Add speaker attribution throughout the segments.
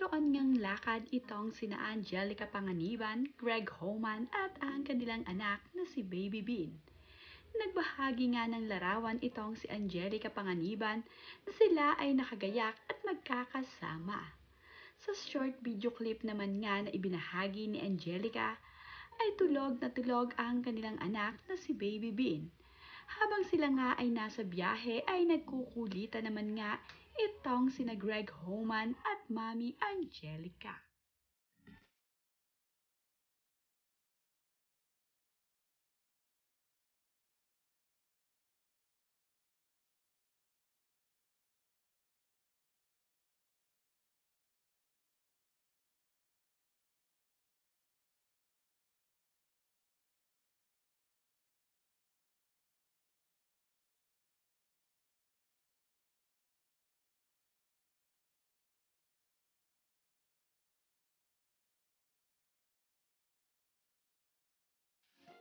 Speaker 1: Mayroon ngang lakad itong sina Angelica Panganiban, Greg Homan at ang kanilang anak na si Baby Bean. Nagbahagi nga ng larawan itong si Angelica Panganiban na sila ay nakagayak at magkakasama. Sa short video clip naman nga na ibinahagi ni Angelica ay tulog na tulog ang kanilang anak na si Baby Bean. Habang sila nga ay nasa biyahe ay nagkukulitan naman nga itong sina Greg Homan at Mami Angelica.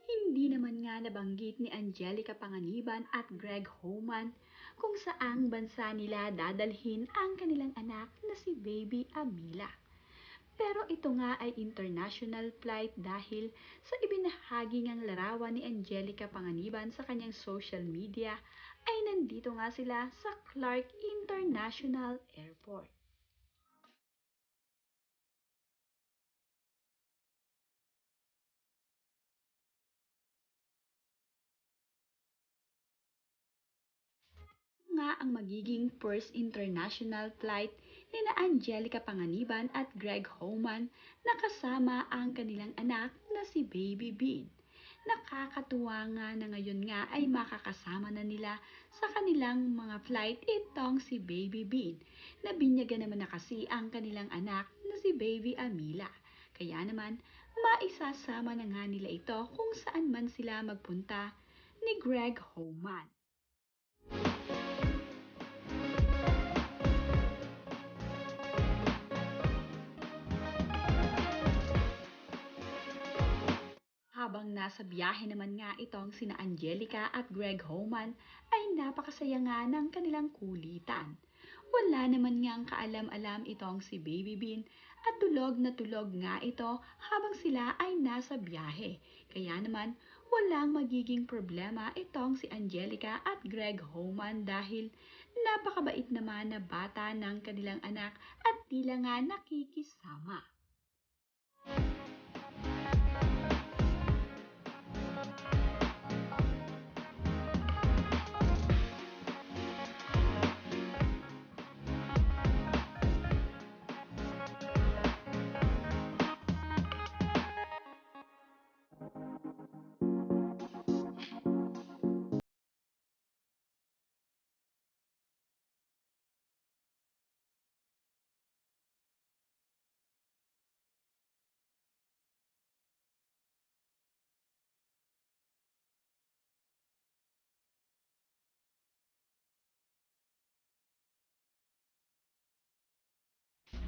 Speaker 1: Hindi naman nga nabanggit ni Angelica Panganiban at Greg Homan kung saang bansa nila dadalhin ang kanilang anak na si Baby Amila. Pero ito nga ay international flight dahil sa ibinahagi ngang larawan ni Angelica Panganiban sa kanyang social media ay nandito nga sila sa Clark International Airport. Nga ang magiging first international flight ni na Angelica Panganiban at Greg Homan na kasama ang kanilang anak na si Baby Bean. Nakakatuwa nga na ngayon nga ay makakasama na nila sa kanilang mga flight itong si Baby Bean. Nabinyagan naman na kasi ang kanilang anak na si Baby Amila. Kaya naman, maisasama na nga nila ito kung saan man sila magpunta ni Greg Homan. Habang nasa biyahe naman nga itong sina Angelica at Greg Homan ay napakasaya nga ng kanilang kulitan. Wala naman ngang kaalam-alam itong si Baby Bean at tulog na tulog nga ito habang sila ay nasa biyahe. Kaya naman walang magiging problema itong si Angelica at Greg Homan dahil napakabait naman na bata ng kanilang anak at tila nga nakikisama.